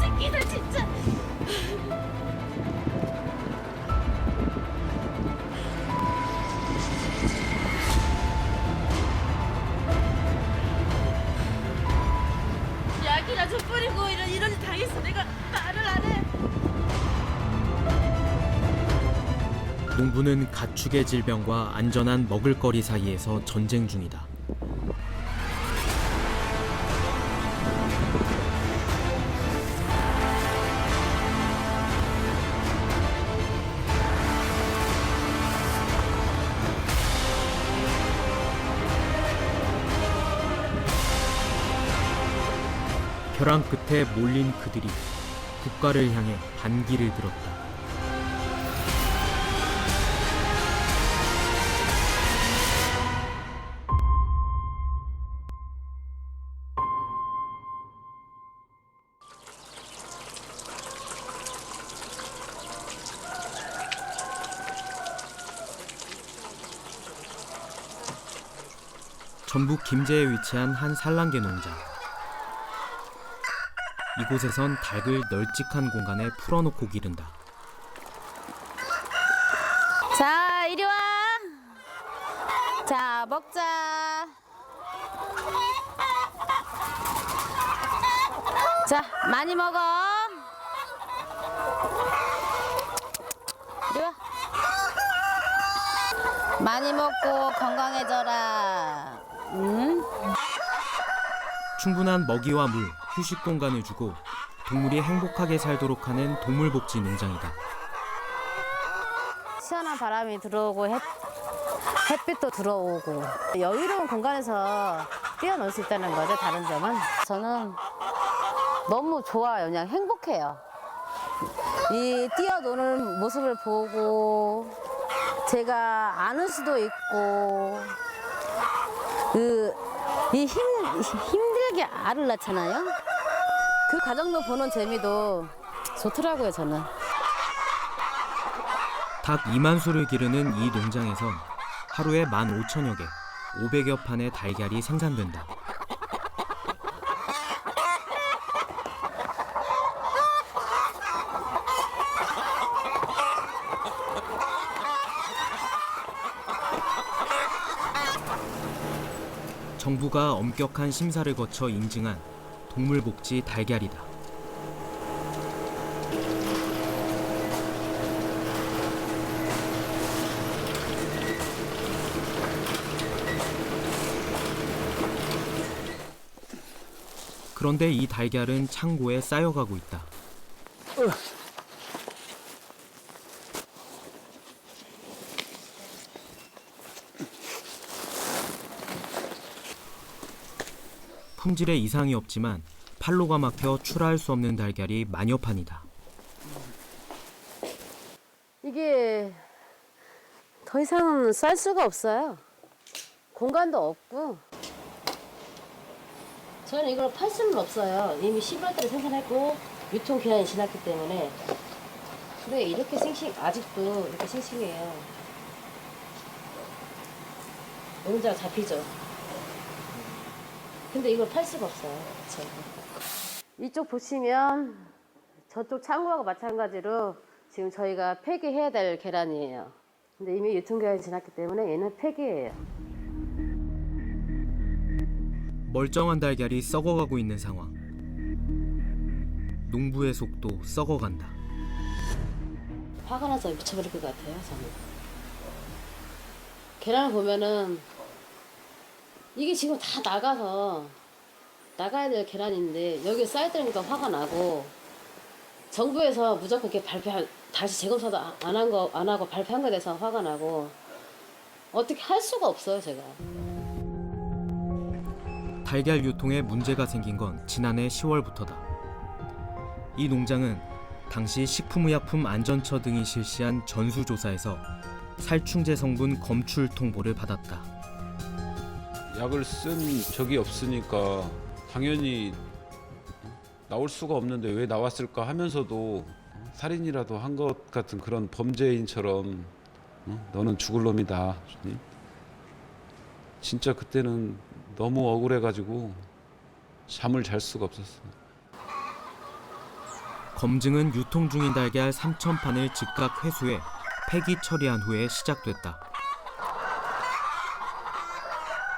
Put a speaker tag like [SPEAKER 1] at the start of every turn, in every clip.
[SPEAKER 1] 새끼들 진짜. 약이나 좀 뿌리고 이런 일 당했어. 내가 말을 안 해.
[SPEAKER 2] 농부는 가축의 질병과 안전한 먹을거리 사이에서 전쟁 중이다. 벼랑 끝에 몰린 그들이 국가를 향해 반기를 들었다. 전북 김제에 위치한 한 산란계 농장. 이곳에선 닭을 널찍한 공간에 풀어놓고 기른다.
[SPEAKER 1] 자, 이리 와. 자, 먹자. 자, 많이 먹어. 이리 와. 많이 먹고 건강해져라. 응?
[SPEAKER 2] 충분한 먹이와 물, 휴식 공간을 주고 동물이 행복하게 살도록 하는 동물복지 농장이다.
[SPEAKER 1] 시원한 바람이 들어오고 햇빛도 들어오고 여유로운 공간에서 뛰어놀 수 있다는 거죠. 다른 점은 저는 너무 좋아요. 그냥 행복해요. 이 뛰어노는 모습을 보고 제가 아는 수도 있고 힘들게 알을 낳잖아요. 그 과정도 보는 재미도 좋더라고요. 저는.
[SPEAKER 2] 닭 2만 수를 기르는 이 농장에선 하루에 15,000여 개, 500여 판의 달걀이 생산된다. 정부가 엄격한 심사를 거쳐 인증한 동물복지 달걀이다. 그런데 이 달걀은 창고에 쌓여가고 있다. 품질에 이상이 없지만 판로가 막혀 출하할 수 없는 달걀이 만여 판이다.
[SPEAKER 1] 이게 더 이상은 쌀 수가 없어요. 공간도 없고. 저는 이걸 팔 수는 없어요. 이미 11월달에 생산했고 유통 기한이 지났기 때문에. 근데 이렇게 아직도 이렇게 싱싱해요. 농자가 잡히죠. 근데 이걸 팔 수가 없어요. 그쵸? 이쪽 보시면 저쪽 창고하고 마찬가지로 지금 저희가 폐기해야 될 계란이에요. 근데 이미 유통기한이 지났기 때문에 얘는 폐기예요.
[SPEAKER 2] 멀쩡한 달걀이 썩어가고 있는 상황. 농부의 속도 썩어간다.
[SPEAKER 1] 화가 나서 미쳐버릴 것 같아요. 저는. 계란을 보면은 이게 지금 다 나가야 될 계란인데 여기에 쌓여있다니까 화가 나고, 정부에서 무조건 이렇게 다시 재검사도 안 하고 발표한 거에 대해서 화가 나고, 어떻게 할 수가 없어요. 제가.
[SPEAKER 2] 달걀 유통에 문제가 생긴 건 지난해 10월부터다. 이 농장은 당시 식품의약품안전처 등이 실시한 전수조사에서 살충제 성분 검출 통보를 받았다.
[SPEAKER 3] 약을 쓴 적이 없으니까 당연히 나올 수가 없는데 왜 나왔을까 하면서도 살인이라도 한 것 같은 그런 범죄인처럼 너는 죽을 놈이다. 진짜 그때는 너무 억울해가지고 잠을 잘 수가 없었어.
[SPEAKER 2] 검증은 유통 중인 달걀 3,000판을 즉각 회수해 폐기 처리한 후에 시작됐다.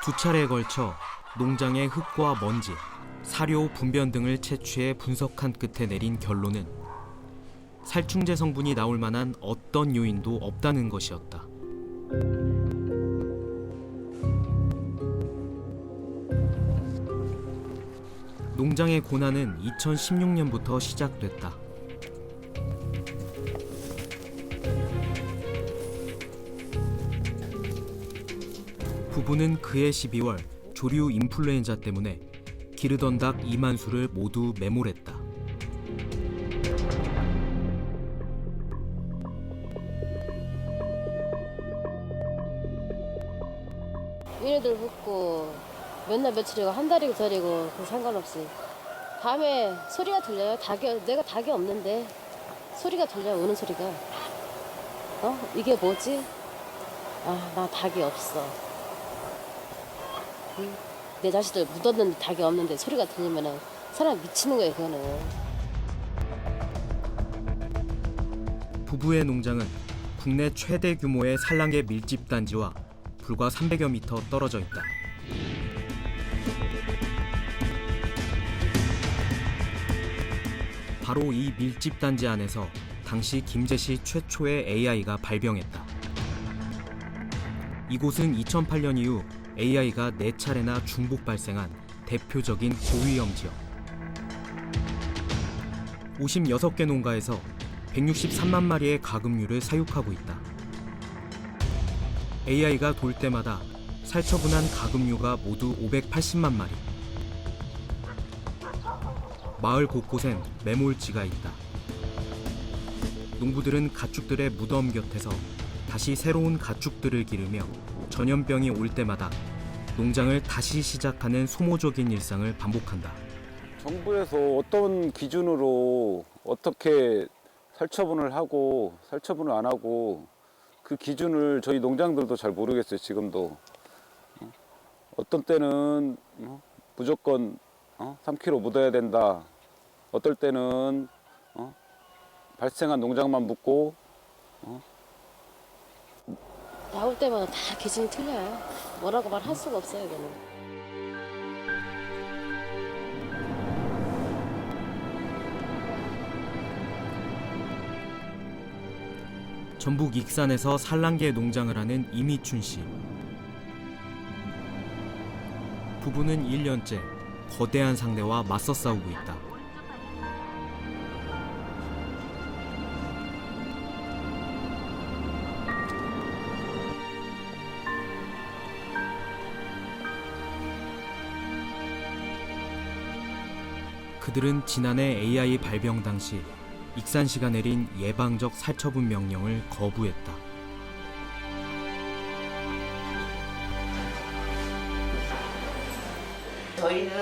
[SPEAKER 2] 두 차례에 걸쳐 농장의 흙과 먼지, 사료, 분변 등을 채취해 분석한 끝에 내린 결론은 살충제 성분이 나올 만한 어떤 요인도 없다는 것이었다. 농장의 고난은 2016년부터 시작됐다. 부부는 그해 12월 조류 인플루엔자 때문에 기르던 닭 2만 수를 모두 매몰했다.
[SPEAKER 1] 얘네들 붙고 몇날 며칠이고 한 달이고 저리고 그 상관없이 밤에 소리가 들려요. 내가 닭이 없는데 소리가 들려요. 우는 소리가. 이게 뭐지? 나 닭이 없어. 내 자식들 묻었는데 닭이 없는데 소리가 들리면은 사람 미치는 거예요. 그거는.
[SPEAKER 2] 부부의 농장은 국내 최대 규모의 산란계 밀집 단지와 불과 300여 미터 떨어져 있다. 바로 이 밀집 단지 안에서 당시 김제시 최초의 AI가 발병했다. 이곳은 2008년 이후 AI가 4차례나 중복 발생한 대표적인 고위험 지역. 56개 농가에서 163만 마리의 가금류를 사육하고 있다. AI가 돌 때마다 살처분한 가금류가 모두 580만 마리. 마을 곳곳엔 매몰지가 있다. 농부들은 가축들의 무덤 곁에서 다시 새로운 가축들을 기르며 전염병이 올 때마다 농장을 다시 시작하는 소모적인 일상을 반복한다.
[SPEAKER 3] 정부에서 어떤 기준으로 어떻게 살처분을 하고 살처분을 안 하고 그 기준을 저희 농장들도 잘 모르겠어요. 지금도 어떤 때는 무조건 3kg 묻어야 된다. 어떨 때는 발생한 농장만 묻고
[SPEAKER 1] 나올 때마다 다 기준이 틀려요. 뭐라고 말할 수가 없어요. 이거는.
[SPEAKER 2] 전북 익산에서 산란계 농장을 하는 이미춘 씨. 부부는 1년째 거대한 상대와 맞서 싸우고 있다. 그들은 지난해 AI 발병 당시 익산시가 내린 예방적 살처분 명령을 거부했다.
[SPEAKER 4] 저희는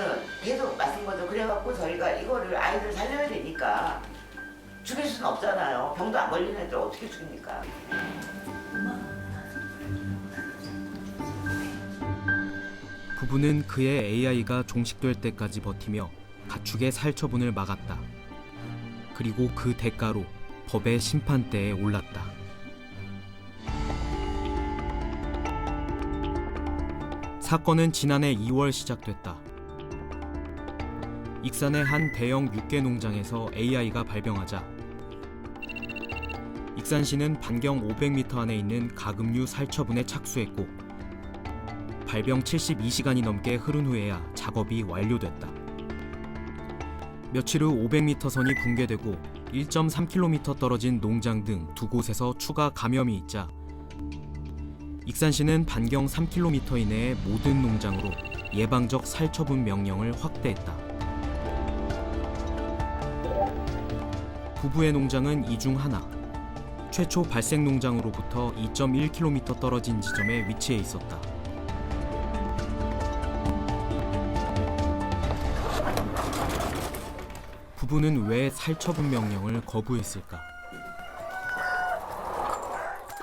[SPEAKER 4] 계속 맞은 거죠. 그래갖고 저희가 이거를 아이들 살려야 되니까 죽일 수는 없잖아요. 병도 안 걸리는 애들 어떻게 죽입니까?
[SPEAKER 2] 부부는 그의 AI가 종식될 때까지 버티며 가축의 살처분을 막았다. 그리고 그 대가로 법의 심판대에 올랐다. 사건은 지난해 2월 시작됐다. 익산의 한 대형 육개 농장에서 AI가 발병하자 익산시는 반경 500m 안에 있는 가금류 살처분에 착수했고 발병 72시간이 넘게 흐른 후에야 작업이 완료됐다. 며칠 후 500m 선이 붕괴되고 1.3km 떨어진 농장 등 두 곳에서 추가 감염이 있자 익산시는 반경 3km 이내의 모든 농장으로 예방적 살처분 명령을 확대했다. 부부의 농장은 이 중 하나, 최초 발생 농장으로부터 2.1km 떨어진 지점에 위치해 있었다. 부부는 왜 살처분 명령을 거부했을까?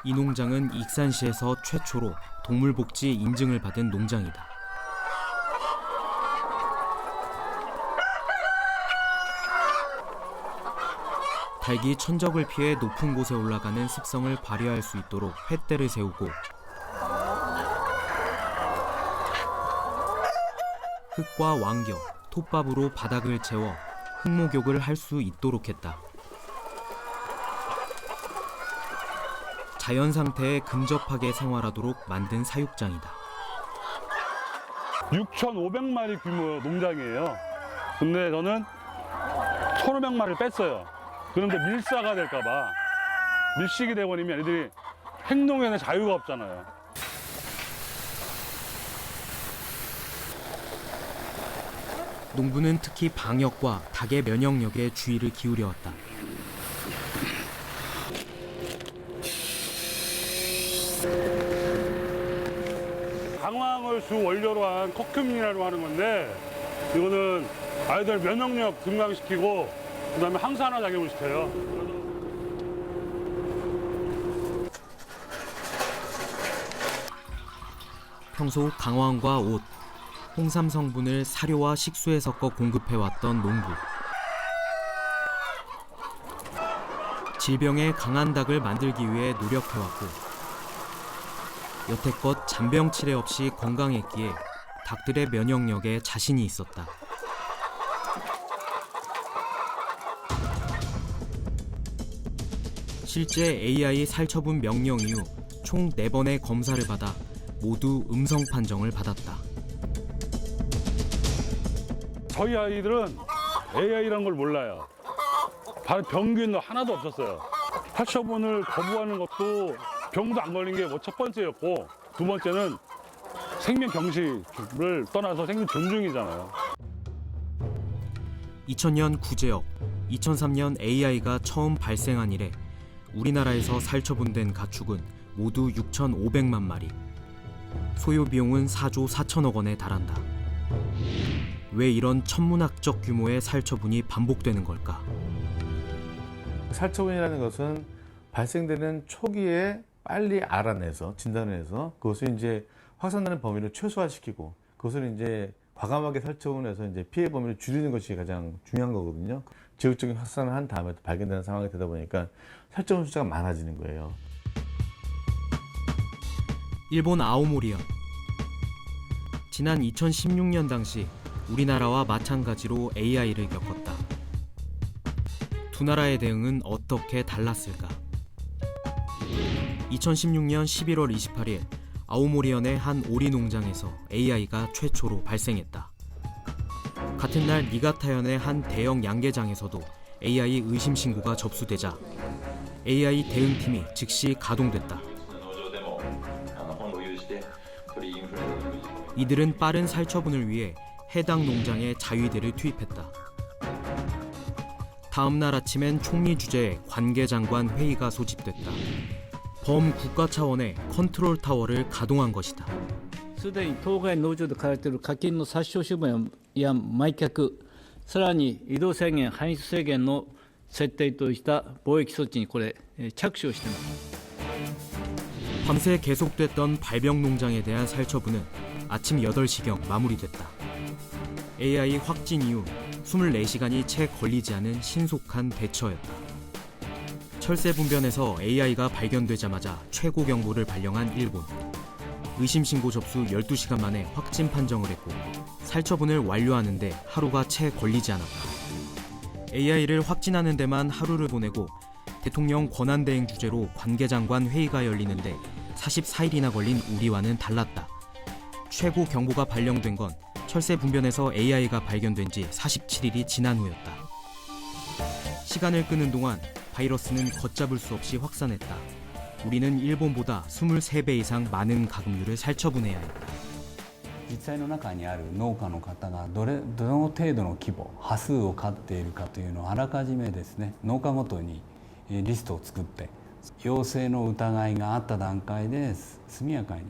[SPEAKER 2] 이 농장은 익산시에서 최초로 동물복지 인증을 받은 농장이다. 닭이 천적을 피해 높은 곳에 올라가는 습성을 발휘할 수 있도록 횃대를 세우고 흙과 왕겨, 톱밥으로 바닥을 채워 흙목욕을 할 수 있도록 했다. 자연 상태에 근접하게 생활하도록 만든 사육장이다.
[SPEAKER 5] 6,500마리 규모 농장이에요. 근데 저는 1,500마리를 뺐어요. 그런데 밀사가 될까봐 밀식이 되버리면 애들이 행동에는 자유가 없잖아요.
[SPEAKER 2] 농부는 특히 방역과 닭의 면역력에 주의를 기울여왔다.
[SPEAKER 5] 강황을 주 원료로 한 커큐민이라고 하는 건데 이거는 아이들 면역력 증강시키고 그다음에 항산화 작용을 시켜요.
[SPEAKER 2] 평소 강황과 옷, 홍삼 성분을 사료와 식수에 섞어 공급해왔던 농부. 질병에 강한 닭을 만들기 위해 노력해왔고 여태껏 잔병 치레 없이 건강했기에 닭들의 면역력에 자신이 있었다. 실제 AI 살처분 명령 이후 총 4번의 검사를 받아 모두 음성 판정을 받았다.
[SPEAKER 5] 저희 아이들은 AI라는 걸 몰라요. 병균도 하나도 없었어요. 살처분을 거부하는 것도 병도 안 걸린 게 첫 번째였고 두 번째는 생명 경시를 떠나서 생명 존중이잖아요.
[SPEAKER 2] 2000년 구제역, 2003년 AI가 처음 발생한 이래 우리나라에서 살처분된 가축은 모두 6,500만 마리. 소요 비용은 4조 4천억 원에 달한다. 왜 이런 천문학적 규모의 살처분이 반복되는 걸까?
[SPEAKER 6] 살처분이라는 것은 발생되는 초기에 빨리 알아내서 진단을 해서 그것을 이제 확산되는 범위를 최소화시키고 그것을 이제 과감하게 살처분해서 이제 피해 범위를 줄이는 것이 가장 중요한 거거든요. 지역적인 확산을 한 다음에 발견되는 상황이 되다 보니까 살처분 숫자가 많아지는 거예요.
[SPEAKER 2] 일본 아오모리현. 지난 2016년 당시 우리나라와 마찬가지로 AI를 겪었다. 두 나라의 대응은 어떻게 달랐을까? 2016년 11월 28일 아오모리현의 한 오리 농장에서 AI가 최초로 발생했다. 같은 날 니가타현의 한 대형 양계장에서도 AI 의심 신고가 접수되자 AI 대응팀이 즉시 가동됐다. 이들은 빠른 살처분을 위해 해당 농장에 자위대를 투입했다. 다음 날 아침엔 총리 주재의 관계장관 회의가 소집됐다. 범국가 차원의 컨트롤 타워를 가동한 것이다.
[SPEAKER 7] すでに当該農場で飼われている家禽の殺傷処分や埋却、さらに移動制限、搬出制限の設定とした防疫措置に着手をしています。
[SPEAKER 2] 밤새 계속됐던 발병 농장에 대한 살처분은 아침 8시경 마무리됐다. AI 확진 이후 24시간이 채 걸리지 않은 신속한 대처였다. 철새 분변에서 AI가 발견되자마자 최고 경보를 발령한 일본. 의심 신고 접수 12시간 만에 확진 판정을 했고 살처분을 완료하는 데 하루가 채 걸리지 않았다. AI를 확진하는 데만 하루를 보내고 대통령 권한대행 주재로 관계장관 회의가 열리는데 44일이나 걸린 우리와는 달랐다. 최고 경보가 발령된 건 철새 분변에서 AI가 발견된 지 47일이 지난 후였다. 시간을 끄는 동안 바이러스는 걷잡을 수 없이 확산했다. 우리는 일본보다 23배 이상 많은 가금류를 살처분해야 했다.
[SPEAKER 8] 実際の中にある農家の方がどの程度の規模、羽数を飼っているかというのをあらかじめですね、農家ごとにリストを作って、陽性の疑いがあった段階で速やかに、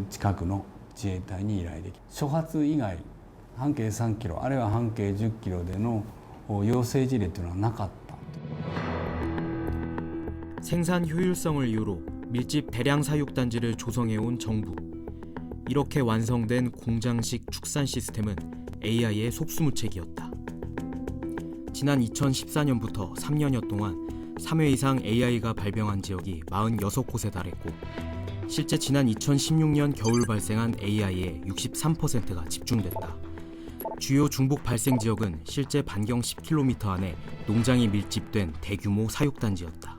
[SPEAKER 8] 近くの自衛隊に依頼でき、初発以外半径3キロあるいは半径10キロでの陽性事例というのはなかった。
[SPEAKER 2] 생산 효율성을 이유로 밀집 대량 사육단지를 조성해온 정부. 이렇게 완성된 공장식 축산 시스템은 AI의 속수무책이었다. 지난 2014년부터 3년여 동안 3회 이상 AI가 발병한 지역이 46곳에 달했고, 실제 지난 2016년 겨울 발생한 AI의 63%가 집중됐다. 주요 중복 발생 지역은 실제 반경 10km 안에 농장이 밀집된 대규모 사육단지였다.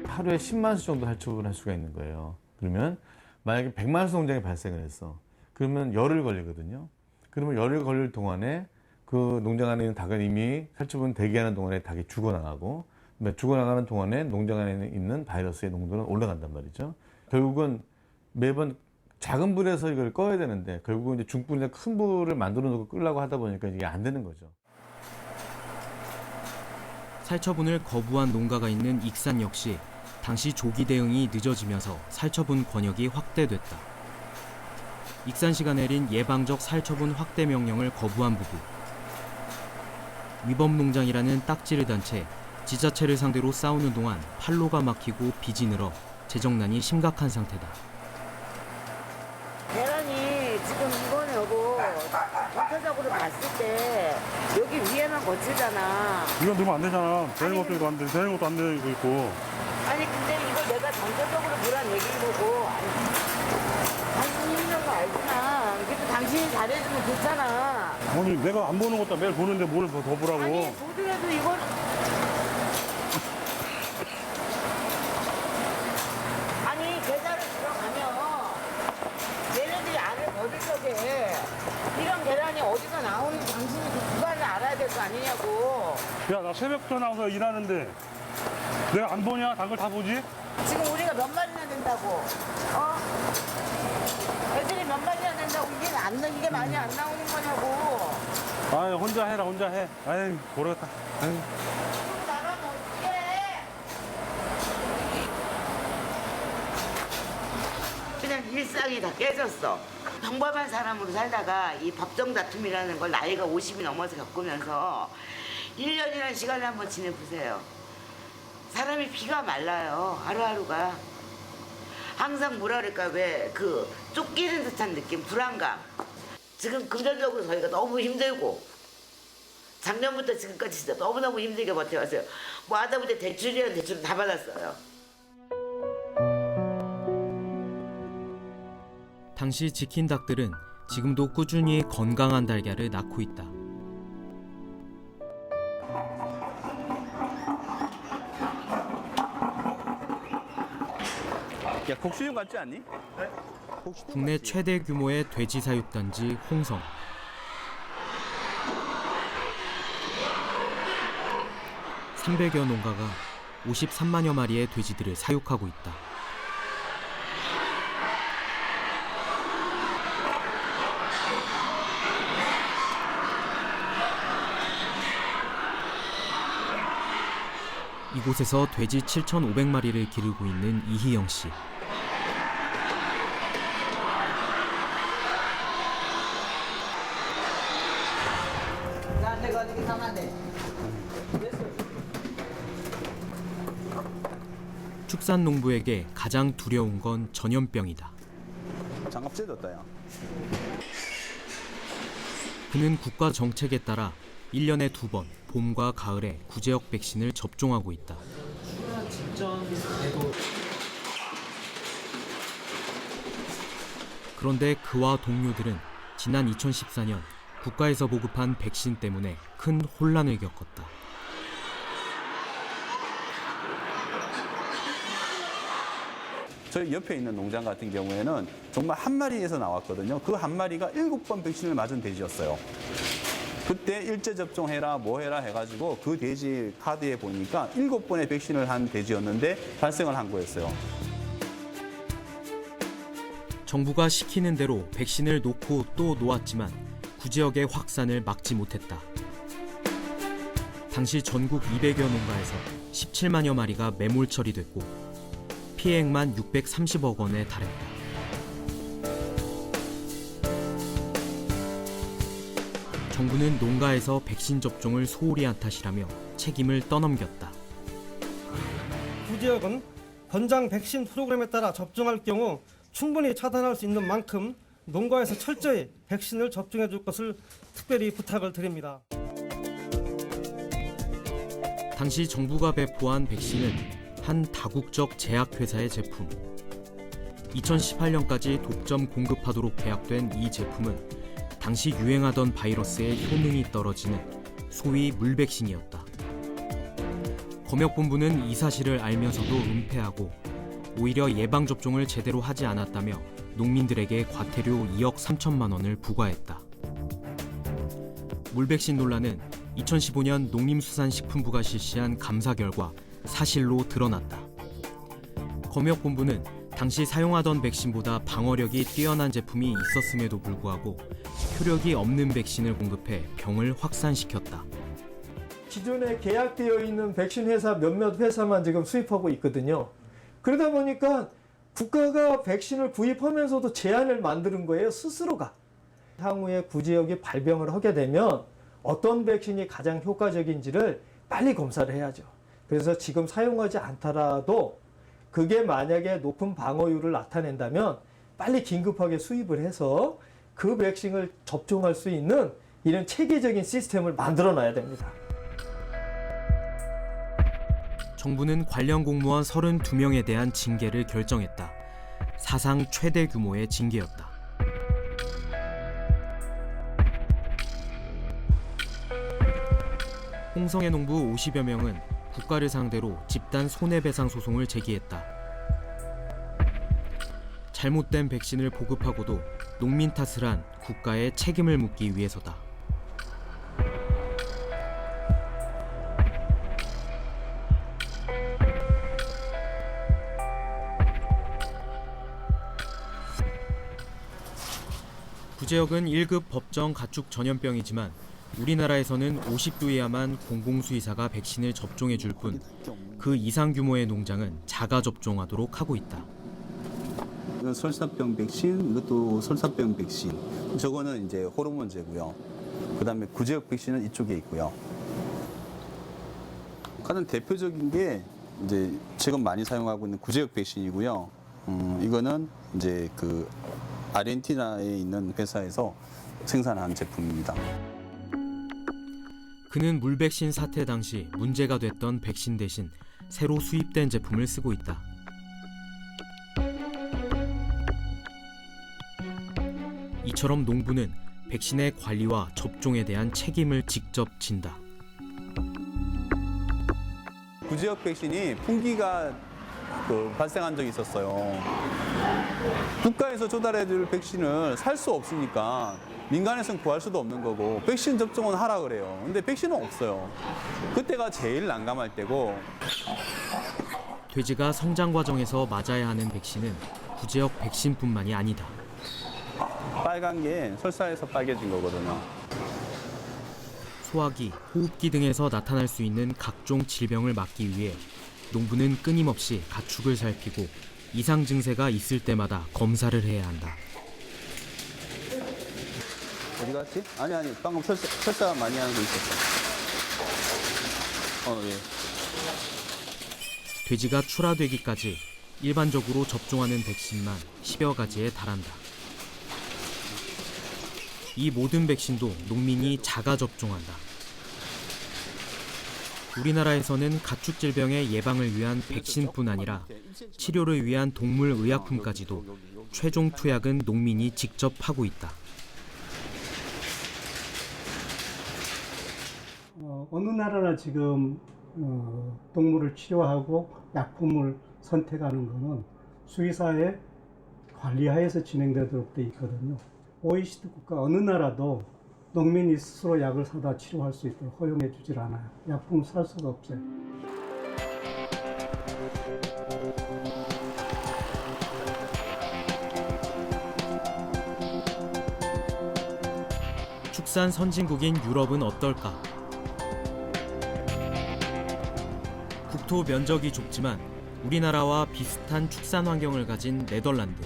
[SPEAKER 6] 하루에 10만 수 정도 살처분을 할 수가 있는 거예요. 그러면 만약에 100만 수 농장이 발생을 했어. 그러면 열흘 걸리거든요. 그러면 열흘 걸릴 동안에 그 농장 안에 있는 닭은 이미 살처분 대기하는 동안에 닭이 죽어나가고, 죽어나가는 동안에 농장 안에 있는 바이러스의 농도는 올라간단 말이죠. 결국은 매번 작은 불에서 이걸 꺼야 되는데, 결국은 이제 중불이나 큰 불을 만들어 놓고 끄려고 하다 보니까 이게 안 되는 거죠.
[SPEAKER 2] 살처분을 거부한 농가가 있는 익산 역시 당시 조기 대응이 늦어지면서 살처분 권역이 확대됐다. 익산시가 내린 예방적 살처분 확대 명령을 거부한 부부. 위법 농장이라는 딱지를 단 채 지자체를 상대로 싸우는 동안 판로가 막히고 빚이 늘어 재정난이 심각한 상태다.
[SPEAKER 1] 계란이 지금 이거는 여보 전체적으로 봤을 때 여기 위에만 거치잖아.
[SPEAKER 5] 이거 넣으면 안 되잖아. 되는 것도 이거 안 돼. 되는 것도 안 되는 거 있고.
[SPEAKER 1] 아니 근데 이거 내가 전체적으로 보란 얘기인 거고, 당신이 힘든 거 알구나. 그래도 당신이 잘해주면 좋잖아.
[SPEAKER 5] 아니 내가 안 보는 것도 매일 보는데 뭘 더 보라고.
[SPEAKER 1] 아니 보더라도 이걸 아니 계좌를 들어가면 얘네들이 안을 거둘 적에 이런 계란이 어디서 나오는지 당신이 그 구간을 알아야 될 거 아니냐고.
[SPEAKER 5] 야, 나 새벽부터 나와서 일하는데 내가 안 보냐? 닭을 다 보지?
[SPEAKER 1] 지금 우리가 몇 마리나 된다고? 애들이 몇 마리나 된다고 이게 많이 안 나오는 거냐고.
[SPEAKER 5] 아, 혼자 해라, 혼자 해. 아이, 모르겠다. 아이.
[SPEAKER 1] 나가면 어떡해?
[SPEAKER 4] 그냥 일상이 다 깨졌어. 평범한 사람으로 살다가 이 법정 다툼이라는 걸 나이가 50이 넘어서 겪으면서 1년이라는 시간을 한번 지내보세요. 사람이 피가 말라요. 하루하루가. 항상 뭐라 그럴까, 왜 그 쫓기는 듯한 느낌, 불안감. 지금 금전적으로 저희가 너무 힘들고, 작년부터 지금까지 진짜 너무너무 힘들게 버텨왔어요. 뭐 하다 보니 대출이라는 대출은 다 받았어요.
[SPEAKER 2] 당시 지킨 닭들은 지금도 꾸준히 건강한 달걀을 낳고 있다.
[SPEAKER 9] 야, 곡수육 같지 않니?
[SPEAKER 2] 국내 최대 규모의 돼지 사육단지 홍성. (300여) 농가가 53만여 마리의 돼지들을 사육하고 있다. 이곳에서 돼지 7,500마리를 기르고 있는 이희영 씨. 축산농부에게 가장 두려운 건 전염병이다.
[SPEAKER 9] 장갑제도다, 야.
[SPEAKER 2] 그는 국가 정책에 따라 1년에 2번 봄과 가을에 구제역 백신을 접종하고 있다. 그런데 그와 동료들은 지난 2014년 국가에서 보급한 백신 때문에 큰 혼란을 겪었다.
[SPEAKER 9] 저희 옆에 있는 농장 같은 경우에는 정말 한 마리에서 나왔거든요. 그 한 마리가 7번 백신을 맞은 돼지였어요. 그때 일제 접종해라 뭐 해라 해가지고 그 돼지 카드에 보니까 7번의 백신을 한 돼지였는데 발생을 한 거였어요.
[SPEAKER 2] 정부가 시키는 대로 백신을 놓고 또 놓았지만 구지역의 확산을 막지 못했다. 당시 전국 200여 농가에서 17만여 마리가 매몰 처리됐고 피해액만 630억 원에 달했다. 정부는 농가에서 백신 접종을 소홀히 한 탓이라며 책임을 떠넘겼다.
[SPEAKER 10] 구지역은 권장 백신 프로그램에 따라 접종할 경우 충분히 차단할 수 있는 만큼 농가에서 철저히 백신을 접종해 줄 것을 특별히 부탁을 드립니다.
[SPEAKER 2] 당시 정부가 배포한 백신은 한 다국적 제약회사의 제품. 2018년까지 독점 공급하도록 계약된 이 제품은 당시 유행하던 바이러스의 효능이 떨어지는 소위 물백신이었다. 검역본부는 이 사실을 알면서도 은폐하고 오히려 예방접종을 제대로 하지 않았다며 농민들에게 과태료 2억 3천만 원을 부과했다. 물백신 논란은 2015년 농림수산식품부가 실시한 감사 결과 사실로 드러났다. 검역본부는 당시 사용하던 백신보다 방어력이 뛰어난 제품이 있었음에도 불구하고 효력이 없는 백신을 공급해 병을 확산시켰다.
[SPEAKER 11] 기존에 계약되어 있는 백신 회사 몇몇 회사만 지금 수입하고 있거든요. 그러다 보니까 국가가 백신을 구입하면서도 제한을 만드는 거예요, 스스로가. 향후에 구지역이 발병을 하게 되면 어떤 백신이 가장 효과적인지를 빨리 검사를 해야죠. 그래서 지금 사용하지 않더라도 그게 만약에 높은 방어율을 나타낸다면 빨리 긴급하게 수입을 해서 그 백신을 접종할 수 있는 이런 체계적인 시스템을 만들어 놔야 됩니다.
[SPEAKER 2] 정부는 관련 공무원 32명에 대한 징계를 결정했다. 사상 최대 규모의 징계였다. 홍성의 농부 50여 명은 국가를 상대로 집단 손해배상 소송을 제기했다. 잘못된 백신을 보급하고도 농민 탓을 한 국가에 책임을 묻기 위해서다. 구제역은 1급 법정 가축 전염병이지만 우리나라에서는 50도에야만 공공수의사가 백신을 접종해 줄 뿐 그 이상 규모의 농장은 자가 접종하도록 하고 있다.
[SPEAKER 9] 이건 설사병 백신, 이것도 설사병 백신. 저거는 이제 호르몬제고요. 그다음에 구제역 백신은 이쪽에 있고요. 가장 대표적인 게 이제 지금 많이 사용하고 있는 구제역 백신이고요. 이거는 이제 그 아르헨티나에 있는 회사에서 생산한 제품입니다.
[SPEAKER 2] 그는 물백신 사태 당시 문제가 됐던 백신 대신 새로 수입된 제품을 쓰고 있다. 이처럼 농부는 백신의 관리와 접종에 대한 책임을 직접 진다.
[SPEAKER 9] 구제역 백신이 풍기가 발생한 적이 있었어요. 국가에서 조달해줄 백신을 살 수 없으니까 민간에서는 구할 수도 없는 거고 백신 접종은 하라 그래요. 근데 백신은 없어요. 그때가 제일 난감할 때고.
[SPEAKER 2] 돼지가 성장 과정에서 맞아야 하는 백신은 구제역 백신뿐만이 아니다.
[SPEAKER 9] 빨간 게 설사에서 빨개진 거거든요.
[SPEAKER 2] 소화기, 호흡기 등에서 나타날 수 있는 각종 질병을 막기 위해 농부는 끊임없이 가축을 살피고 이상 증세가 있을 때마다 검사를 해야 한다.
[SPEAKER 9] 어디 갔지? 아니 방금 설사 많이 하는 거 있었어. 예.
[SPEAKER 2] 돼지가 출하되기까지 일반적으로 접종하는 백신만 10여 가지에 달한다. 이 모든 백신도 농민이 자가 접종한다. 우리나라에서는 가축 질병의 예방을 위한 백신뿐 아니라 치료를 위한 동물 의약품까지도 최종 투약은 농민이 직접 하고 있다.
[SPEAKER 10] 어느 나라나 지금 동물을 치료하고 약품을 선택하는 것은 수의사의 관리하에서 진행되도록 돼 있거든요. OECD 국가 어느 나라도 농민이 스스로 약을 사다 치료할 수 있도록 허용해 주질 않아요. 약품을 살 수가 없어요.
[SPEAKER 2] 축산 선진국인 유럽은 어떨까? 국토 면적이 좁지만 우리나라와 비슷한 축산 환경을 가진 네덜란드.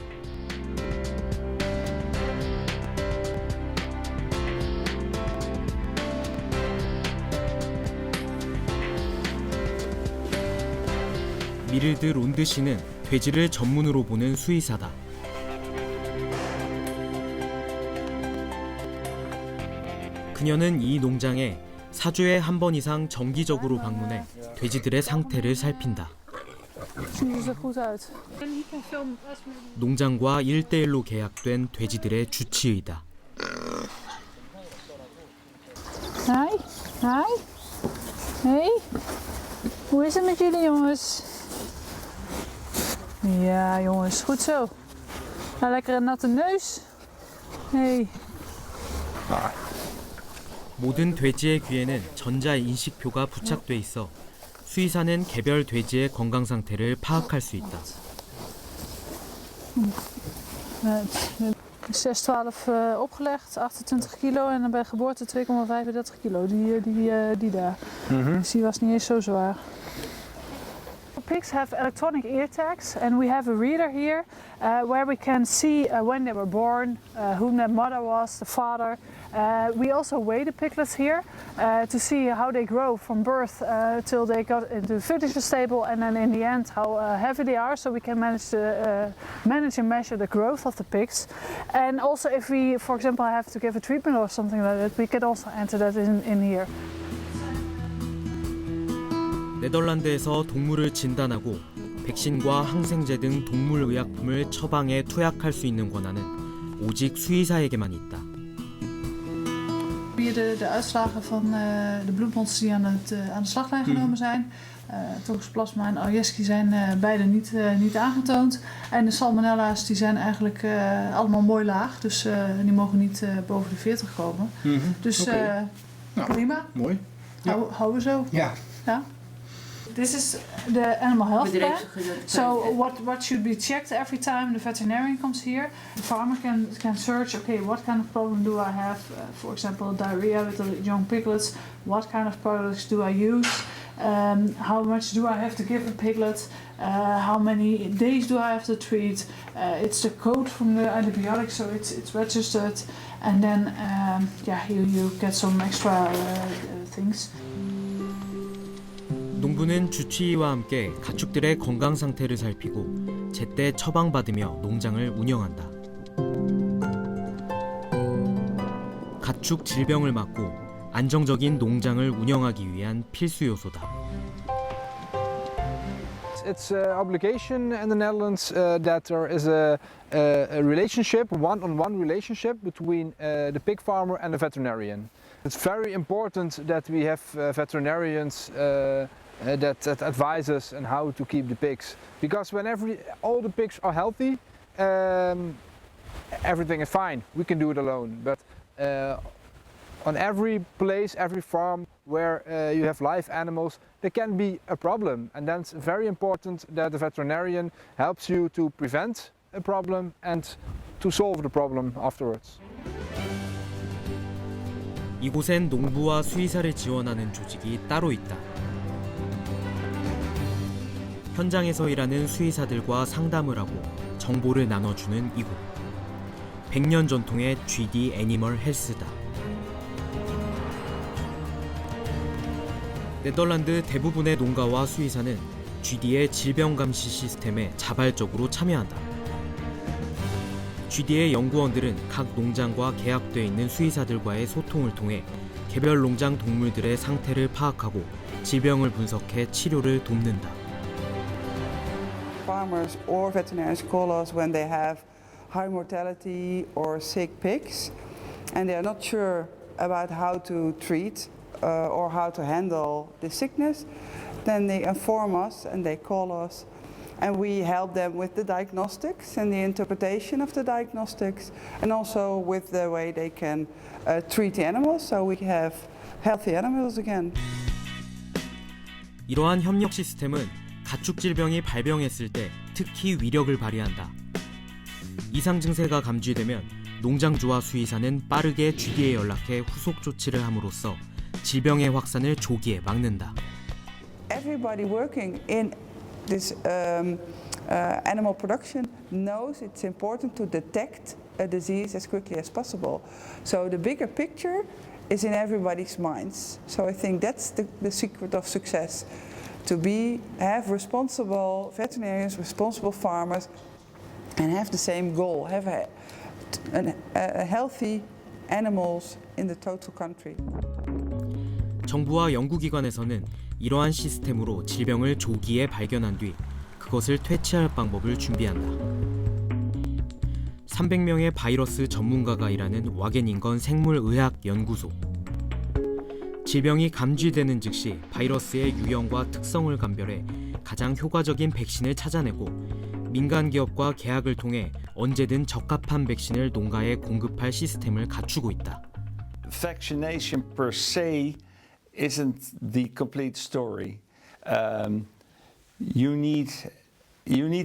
[SPEAKER 2] 미르드 론드 씨는 돼지를 전문으로 보는 수의사다. 그녀는 이 농장에 4주에 한 번 이상 정기적으로 방문해 돼지들의 상태를 살핀다. 농장과 1대1로 계약된 돼지들의 주치의다.
[SPEAKER 12] Hi, hi. Hey, hoe is het met jullie jongens? Ja jongens, goed zo. Nou, lekker een natte neus. Hey.
[SPEAKER 2] 모든 돼지의 귀에는 전자 인식표가 부착돼 있어 수의사는 개별 돼지의 건강 상태를 파악할 수 있다.
[SPEAKER 12] 6-12 opgelegd, 28 kilo en dan bij geboorte 2,35 kilo. Die daar. Dus die was niet eens zo zwaar. Pigs have electronic ear tags and we have a reader here where we can see when they were born, whom their mother was, the father. We also weigh the piglets here to see how they grow from birth till they got into the fertility stable, and then in the end how heavy they are, so we can manage and measure the growth of the pigs. And also if we, for example, have to give a treatment or something like that, we can also enter that in here.
[SPEAKER 2] 네덜란드에서 동물을 진단하고 백신과 항생제 등 동물의약품을 처방해 투약할 수 있는 권한은 오직 수의사에게만 있다.
[SPEAKER 12] Hier de uitslagen van de bloedmonsters die aan de slachtlijn genomen zijn. Toxoplasma en Aljeski zijn beide niet aangetoond. En de salmonella's die zijn eigenlijk allemaal mooi laag. Dus die mogen niet boven de 40 komen. Dus prima.
[SPEAKER 13] Mooi. Ja.
[SPEAKER 12] Houden we zo.
[SPEAKER 13] Ja.
[SPEAKER 12] Ja. This is the animal health plan. So what should be checked every time the veterinarian comes here? The farmer can search, okay, what kind of problem do I have? For example, diarrhea with the young piglets. What kind of products do I use? How much do I have to give a piglet? How many days do I have to treat? It's the code from the antibiotics, so it's registered. And then, you get some extra things.
[SPEAKER 2] 농부는 주치의와 함께 가축들의 건강 상태를 살피고 제때 처방받으며 농장을 운영한다. 가축 질병을 막고 안정적인 농장을 운영하기 위한 필수 요소다.
[SPEAKER 14] It's an obligation in the Netherlands that there is a relationship, one-on-one relationship between the pig farmer and the veterinarian. It's very important that we have veterinarians that advise us on how to keep the pigs, because when all the pigs are healthy, everything is fine. We can do it alone, but on every place, every farm where you have live animals, there can be a problem, and then it's very important that the veterinarian helps you to prevent a problem and to solve the problem afterwards.
[SPEAKER 2] 이곳엔 농부와 수의사를 지원하는 조직이 따로 있다. 현장에서 일하는 수의사들과 상담을 하고 정보를 나눠주는 이곳. 100년 전통의 GD 애니멀 헬스다. 네덜란드 대부분의 농가와 수의사는 GD의 질병 감시 시스템에 자발적으로 참여한다. GD의 연구원들은 각 농장과 계약돼 있는 수의사들과의 소통을 통해 개별 농장 동물들의 상태를 파악하고 질병을 분석해 치료를 돕는다.
[SPEAKER 15] Farmers or veterinarians call us when they have high mortality or sick pigs and they are not sure about how to treat or how to handle the sickness. Then they inform us and they call us. And we help them with the diagnostics and the interpretation of the diagnostics, and also with the way they can treat the animals, so we have healthy animals again.
[SPEAKER 2] 이러한 협력 시스템은 가축 질병이 발병했을 때 특히 위력을 발휘한다. 이상 증세가 감지되면 농장주와 수의사는 빠르게 GD에 연락해 후속 조치를 함으로써 질병의 확산을 조기에 막는다.
[SPEAKER 15] everybody working in this animal production knows it's important to detect a disease as quickly as possible. So the bigger picture is in everybody's minds. So I think that's the secret of success. To have responsible veterinarians, responsible farmers, and have the same goal, have a healthy animals in the total country.
[SPEAKER 2] 정부와 연구기관에서는 이러한 시스템으로 질병을 조기에 발견한 뒤 그것을 퇴치할 방법을 준비한다. 300명의 바이러스 전문가가 일하는 와겐인건 생물의학연구소. 질병이 감지되는 즉시 바이러스의 유형과 특성을 감별해 가장 효과적인 백신을 찾아내고 민간 기업과 계약을 통해 언제든 적합한 백신을 농가에 공급할 시스템을 갖추고 있다.
[SPEAKER 13] Vaccination per se isn't the complete story. You need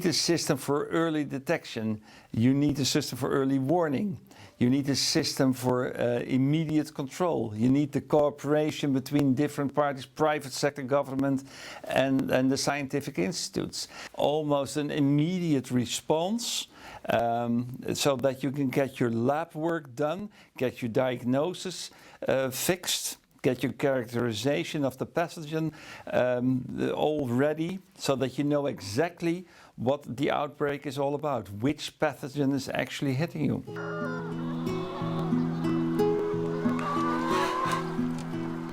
[SPEAKER 13] a system for early detection. You need a system for early warning. You need a system for immediate control. You need the cooperation between different parties, private sector, government, and the scientific institutes. Almost an immediate response so that you can get your lab work done, get your diagnosis fixed, get your characterization of the pathogen all ready so that you know exactly what the outbreak is all about, which pathogen is actually hitting you.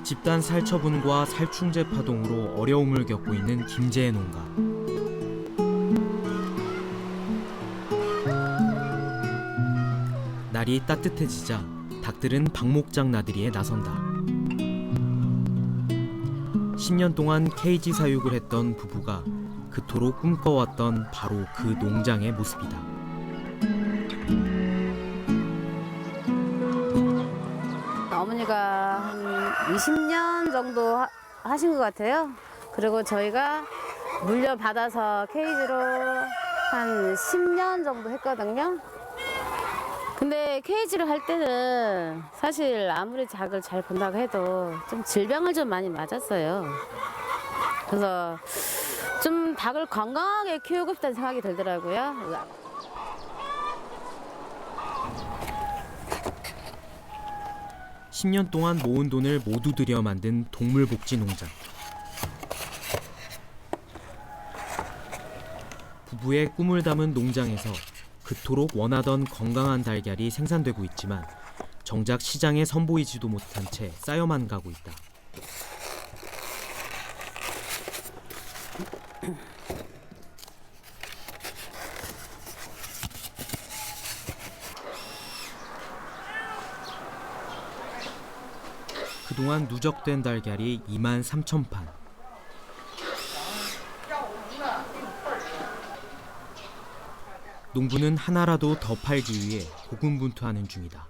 [SPEAKER 2] 집단 살처분과 살충제 파동으로 어려움을 겪고 있는 김재혜 농가. 날이 따뜻해지자 닭들은 방목장 나들이에 나선다. 10년 동안 케이지 사육을 했던 부부가 그토록 꿈꿔왔던 바로 그 농장의 모습이다.
[SPEAKER 1] 어머니가 한 20년 정도 하신 것 같아요. 그리고 저희가 물려받아서 케이지로 한 10년 정도 했거든요. 근데 케이지를 할 때는 사실 아무리 닭을 잘 본다고 해도 좀 질병을 좀 많이 맞았어요. 그래서 좀 닭을 건강하게 키우고 싶다는 생각이 들더라고요.
[SPEAKER 2] 10년 동안 모은 돈을 모두 들여 만든 동물복지 농장. 부부의 꿈을 담은 농장에서 그토록 원하던 건강한 달걀이 생산되고 있지만 정작 시장에 선보이지도 못한 채 쌓여만 가고 있다. 그동안 누적된 달걀이 23,000판. 농부는 하나라도 더 팔기 위해 고군분투하는 중이다.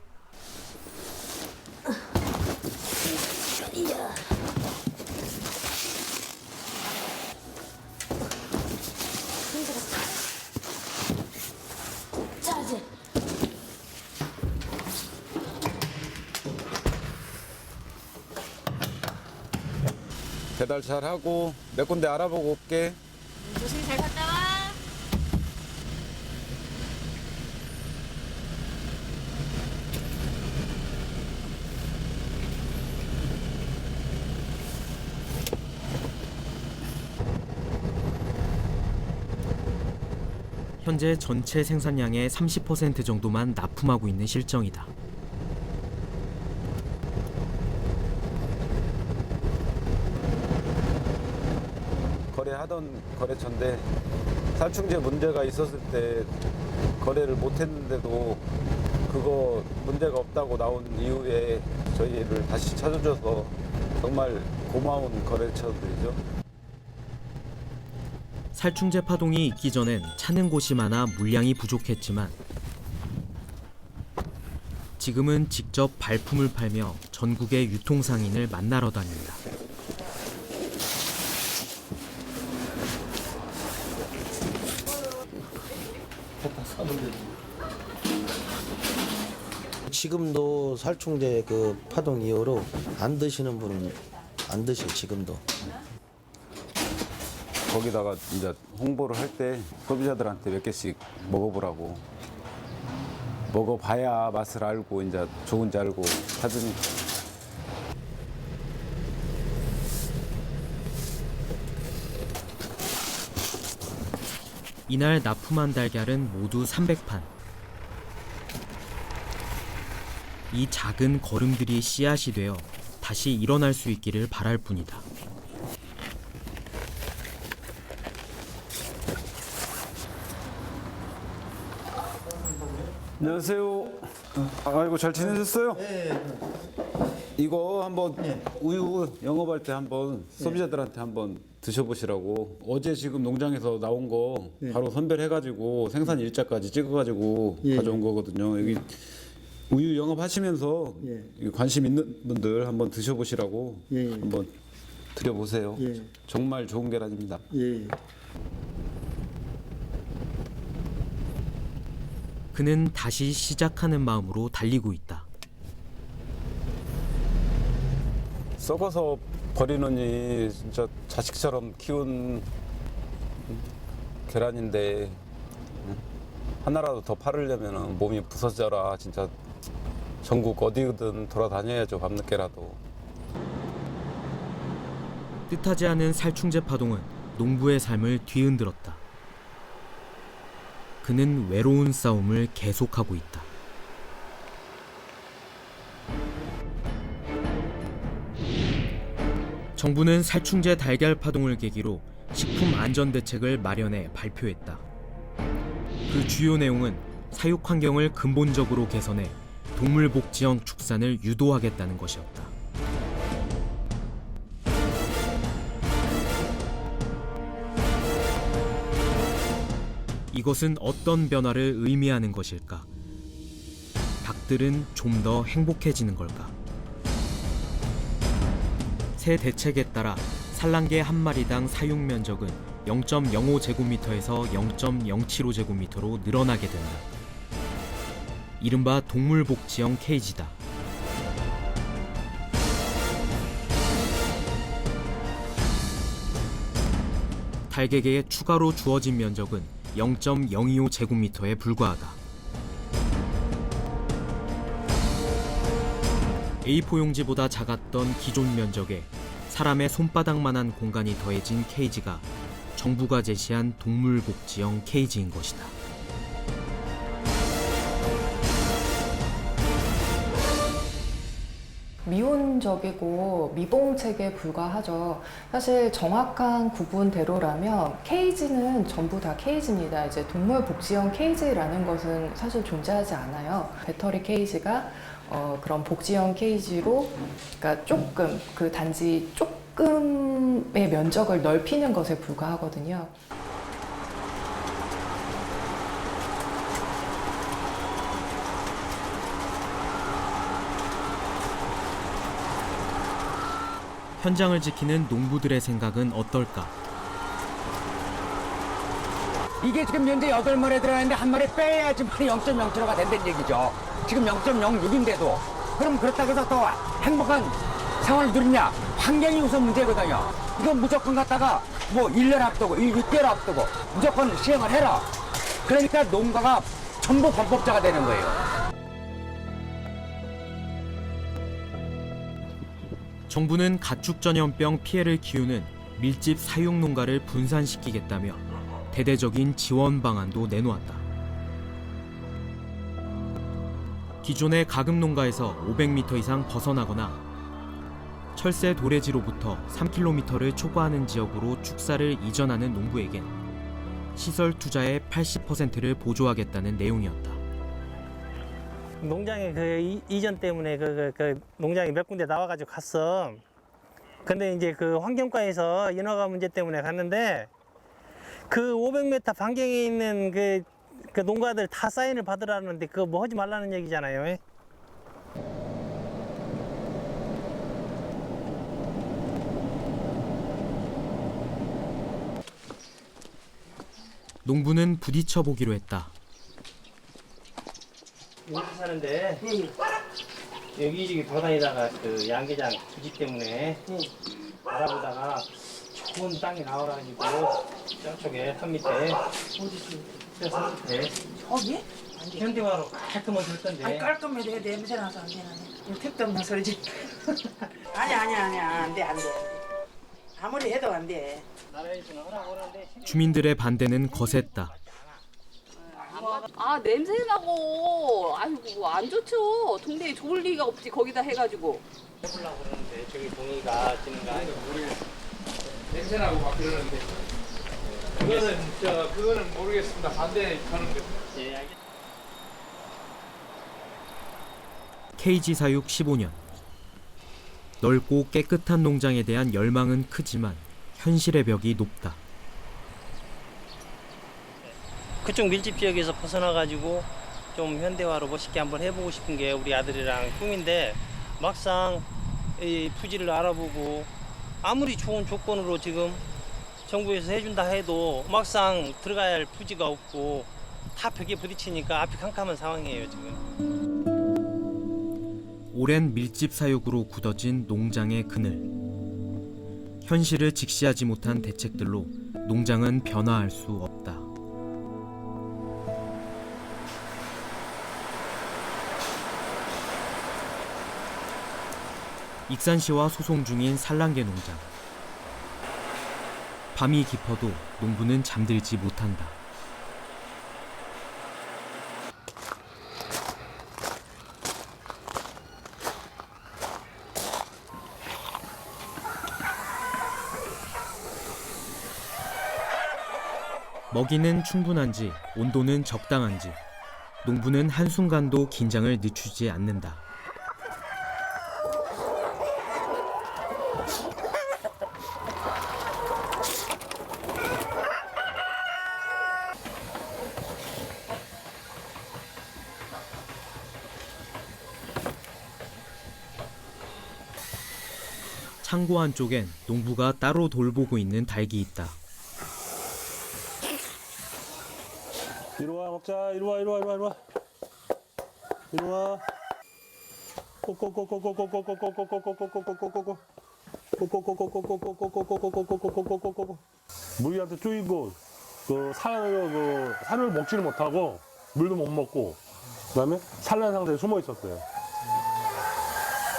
[SPEAKER 16] 배달 잘하고 몇 군데 알아보고 올게.
[SPEAKER 1] 조심히 잘 갔다 와.
[SPEAKER 2] 현재 전체 생산량의 30% 정도만 납품하고 있는 실정이다.
[SPEAKER 16] 거래하던 거래처인데 살충제 문제가 있었을 때 거래를 못했는데도 그거 문제가 없다고 나온 이후에 저희를 다시 찾아줘서 정말 고마운 거래처들이죠.
[SPEAKER 2] 살충제 파동이 있기 전엔 찾는 곳이 많아 물량이 부족했지만 지금은 직접 발품을 팔며 전국의 유통상인을 만나러 다닌다.
[SPEAKER 17] 지금도 살충제 그 파동 이후로 안 드시는 분은 안 드셔. 지금도
[SPEAKER 3] 거기다가 이제 홍보를 할 때 소비자들한테 몇 개씩 먹어보라고. 먹어봐야 맛을 알고 이제 좋은지 알고 사주니까.
[SPEAKER 2] 이날 납품한 달걀은 모두 300판. 이 작은 걸음들이 씨앗이 되어 다시 일어날 수 있기를 바랄 뿐이다.
[SPEAKER 3] 안녕하세요. 아이고 잘 지내셨어요? 이거 한번 우유 영업할 때 한번 소비자들한테 한번 드셔보시라고. 어제 지금 농장에서 나온 거 바로 선별해가지고 생산 일자까지 찍어가지고 가져온 거거든요. 여기 우유 영업하시면서 관심 있는 분들 한번 드셔보시라고 한번 드려보세요. 정말 좋은 계란입니다.
[SPEAKER 2] 그는 다시 시작하는 마음으로 달리고 있다.
[SPEAKER 3] 썩어서 버리느니 진짜 자식처럼 키운 계란인데 하나라도 더 팔으려면 몸이 부서져라. 진짜 전국 어디든 돌아다녀야죠. 밤늦게라도.
[SPEAKER 2] 뜻하지 않은 살충제 파동은 농부의 삶을 뒤흔들었다. 그는 외로운 싸움을 계속하고 있다. 정부는 살충제 달걀 파동을 계기로 식품 안전 대책을 마련해 발표했다. 그 주요 내용은 사육 환경을 근본적으로 개선해 동물 복지형 축산을 유도하겠다는 것이었다. 이것은 어떤 변화를 의미하는 것일까? 닭들은 좀 더 행복해지는 걸까? 새 대책에 따라 산란개 한 마리당 사육 면적은 0.05제곱미터에서 0.075제곱미터로 늘어나게 된다. 이른바 동물복지형 케이지다. 달개개에 추가로 주어진 면적은 0.025제곱미터에 불과하다. A4 용지보다 작았던 기존 면적에 사람의 손바닥만한 공간이 더해진 케이지가 정부가 제시한 동물복지형 케이지인 것이다.
[SPEAKER 18] 미온적이고 미봉책에 불과하죠. 사실 정확한 구분대로라면 케이지는 전부 다 케이지입니다. 이제 동물 복지형 케이지라는 것은 사실 존재하지 않아요. 배터리 케이지가 그런 복지형 케이지로, 그러니까 조금 단지 조금의 면적을 넓히는 것에 불과하거든요.
[SPEAKER 2] 현장을 지키는 농부들의 생각은 어떨까?
[SPEAKER 19] 이게 지금 현재 8마리 들어가는데 한 마리 빼야지 0.07호가 된다는 얘기죠. 지금 0.06인데도. 그럼 그렇다고 해서 또 행복한 생활을 누리냐? 환경이 우선 문제거든요. 이건 무조건 갖다가 뭐 1년 앞두고 6개월 앞두고 무조건 시행을 해라. 그러니까 농가가 전부 범법자가 되는 거예요.
[SPEAKER 2] 정부는 가축 전염병 피해를 키우는 밀집 사육 농가를 분산시키겠다며 대대적인 지원 방안도 내놓았다. 기존의 가금 농가에서 500m 이상 벗어나거나 철새 도래지로부터 3km를 초과하는 지역으로 축사를 이전하는 농부에겐 시설 투자의 80%를 보조하겠다는 내용이었다.
[SPEAKER 20] 농장에 그 이전 때문에 그 농장이 몇 군데 나와가지고 갔어. 근데 이제 그 환경과에서 인허가 문제 때문에 갔는데 그 500m 반경에 있는 그 농가들 다 사인을 받으라는데 그거 뭐 하지 말라는 얘기잖아요.
[SPEAKER 2] 농부는 부딪혀 보기로 했다.
[SPEAKER 20] 여기 사는데 여기 돌아다니다가 그 양계장 부지 때문에 알아보다가 좋은 땅이 나오라니고 저쪽에 산 밑에 산 밑에
[SPEAKER 21] 저기?
[SPEAKER 20] 현대화로 깔끔해질 건데.
[SPEAKER 21] 아니 깔끔해 내 냄새 나서 안 되나. 이거 택도 없는 소리지. 아니야 안돼. 아무리 해도 안 돼.
[SPEAKER 2] 주민들의 반대는 거셌다.
[SPEAKER 22] 아 냄새 나고 아이고 안 좋죠. 동네에 좋을 리가 없지 거기다 해가지고.
[SPEAKER 20] 해보려고 그러는데 저기 동의가 지는 거 아니고 우리
[SPEAKER 23] 냄새 나고 막 그러는데 그거는 모르겠습니다. 반대하는 거.
[SPEAKER 20] 예, 알겠습니다.
[SPEAKER 2] KG 사육 15년. 넓고 깨끗한 농장에 대한 열망은 크지만 현실의 벽이 높다.
[SPEAKER 20] 그쪽 밀집 지역에서 벗어나가지고 좀 현대화로 멋있게 한번 해보고 싶은 게 우리 아들이랑 꿈인데 막상 이 부지를 알아보고 아무리 좋은 조건으로 지금 정부에서 해준다 해도 막상 들어가야 할 부지가 없고 다 벽에 부딪히니까 앞이 캄캄한 상황이에요 지금.
[SPEAKER 2] 오랜 밀집 사육으로 굳어진 농장의 그늘. 현실을 직시하지 못한 대책들로 농장은 변화할 수 없다. 익산시와 소송 중인 산란계 농장. 밤이 깊어도 농부는 잠들지 못한다. 먹이는 충분한지 온도는 적당한지 농부는 한순간도 긴장을 늦추지 않는다. 창고 한쪽엔 농부가 따로 돌보고 있는 닭이 있다.
[SPEAKER 5] 이리 와 먹자. 이리 와. 물이한테 쪼이고 산을 먹지를 못하고 물도 못 먹고 그다음에 산란 상태에 숨어 있었어요.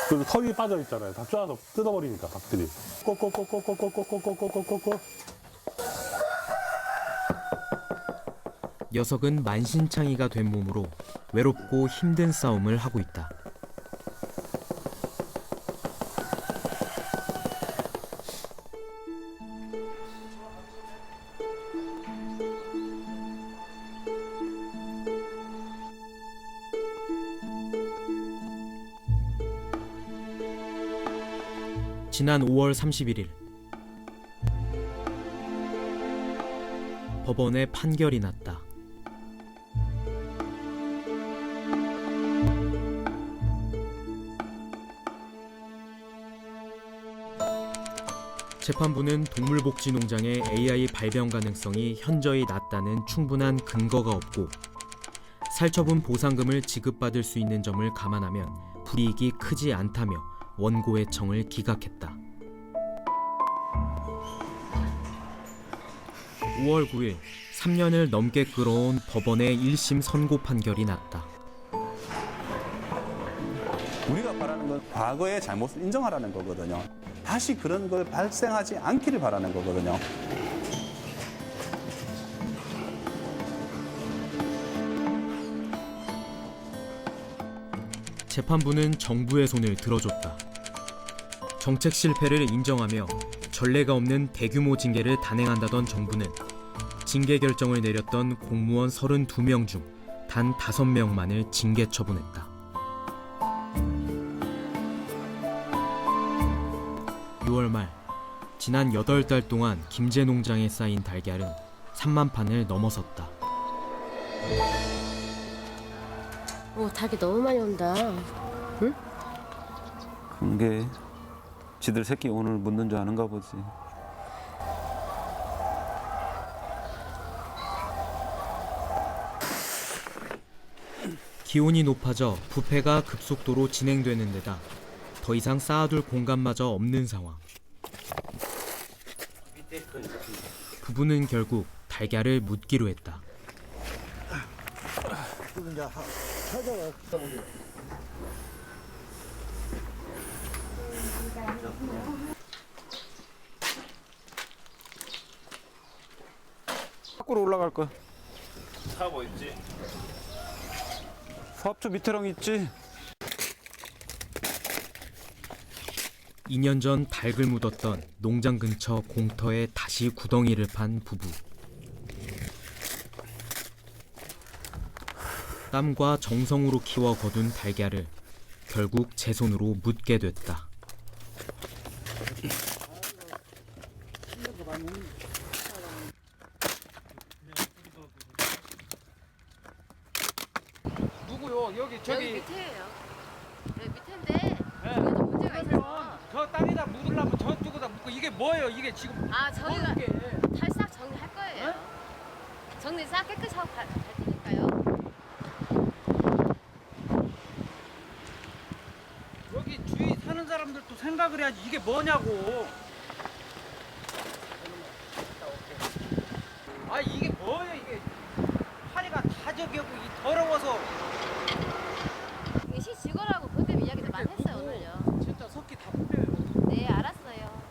[SPEAKER 5] 그래서 털이 빠져 있잖아요. 다 쪼아서 뜯어버리니까 닭들이.
[SPEAKER 2] 녀석은 만신창이가 된 몸으로 외롭고 힘든 싸움을 하고 있다. 지난 5월 31일 법원에 판결이 났다. 재판부는 동물복지농장의 AI 발병 가능성이 현저히 낮다는 충분한 근거가 없고 살처분 보상금을 지급받을 수 있는 점을 감안하면 불이익이 크지 않다며 원고의 청을 기각했다. 5월 9일 3년을 넘게 끌어온 법원의 1심 선고 판결이 났다.
[SPEAKER 9] 우리가 바라는 건 과거의 잘못을 인정하라는 거거든요. 다시 그런 걸 발생하지 않기를 바라는 거거든요.
[SPEAKER 2] 재판부는 정부의 손을 들어줬다. 정책 실패를 인정하며 전례가 없는 대규모 징계를 단행한다던 정부는 징계 결정을 내렸던 공무원 32명 중 단 5명만을 징계 처분했다. 6월 말 지난 8달 동안 김제 농장에 쌓인 달걀은 3만 판을 넘어섰다.
[SPEAKER 1] 닭이 너무 많이 온다. 응?
[SPEAKER 3] 그런 게 지들 새끼 오늘 묻는 줄 아는가 보지.
[SPEAKER 2] 기온이 높아져 부패가 급속도로 진행되는 데다 더 이상 쌓아둘 공간마저 없는 상황. 부부는 결국 달걀을 묻기로 했다.
[SPEAKER 3] 밖으로 올라갈 거야.
[SPEAKER 9] 하고 있지.
[SPEAKER 3] 사업주 밑에랑 있지.
[SPEAKER 2] 2년 전 닭을 묻었던 농장 근처 공터에 다시 구덩이를 판 부부. 땀과 정성으로 키워 거둔 달걀을 결국 제 손으로 묻게 됐다.
[SPEAKER 23] 누구요? 여기 저기
[SPEAKER 22] 여기 밑에예요. 여기 밑인데
[SPEAKER 23] 네.
[SPEAKER 22] 여기도 문제가 있어서.
[SPEAKER 23] 저 땅에다 묻으려면 저쪽에다 묻고 이게 뭐예요? 이게 지금
[SPEAKER 22] 아 저희가
[SPEAKER 23] 이게?
[SPEAKER 22] 탈싹 정리할 거예요. 정리 싹 깨끗이 하고 갈 테니까요.
[SPEAKER 23] 여기 주위 사는 사람들도 생각을 해야지 이게 뭐냐고. 아 이게 뭐예요 이게 파리가 다 저기고 이 더러워서.
[SPEAKER 22] 이게 시 직원하고 그것 때문에 이야기도 많이 했어요 오늘요.
[SPEAKER 23] 진짜 석기 다 뿌려요.
[SPEAKER 22] 네 알았어요.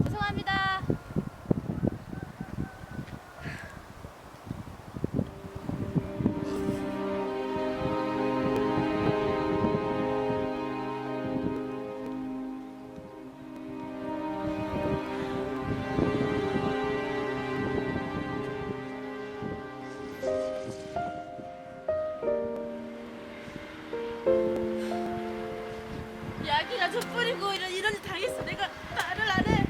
[SPEAKER 22] 죄송합니다.
[SPEAKER 21] 야기가 저 뿌리고 이런 일 당했어. 내가 말을 안 해.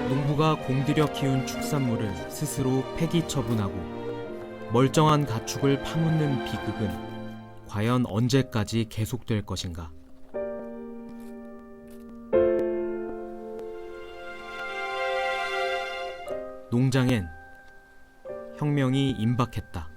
[SPEAKER 2] 농부가 공들여 키운 축산물을 스스로 폐기 처분하고 멀쩡한 가축을 파묻는 비극은 과연 언제까지 계속될 것인가? 농장엔 혁명이 임박했다.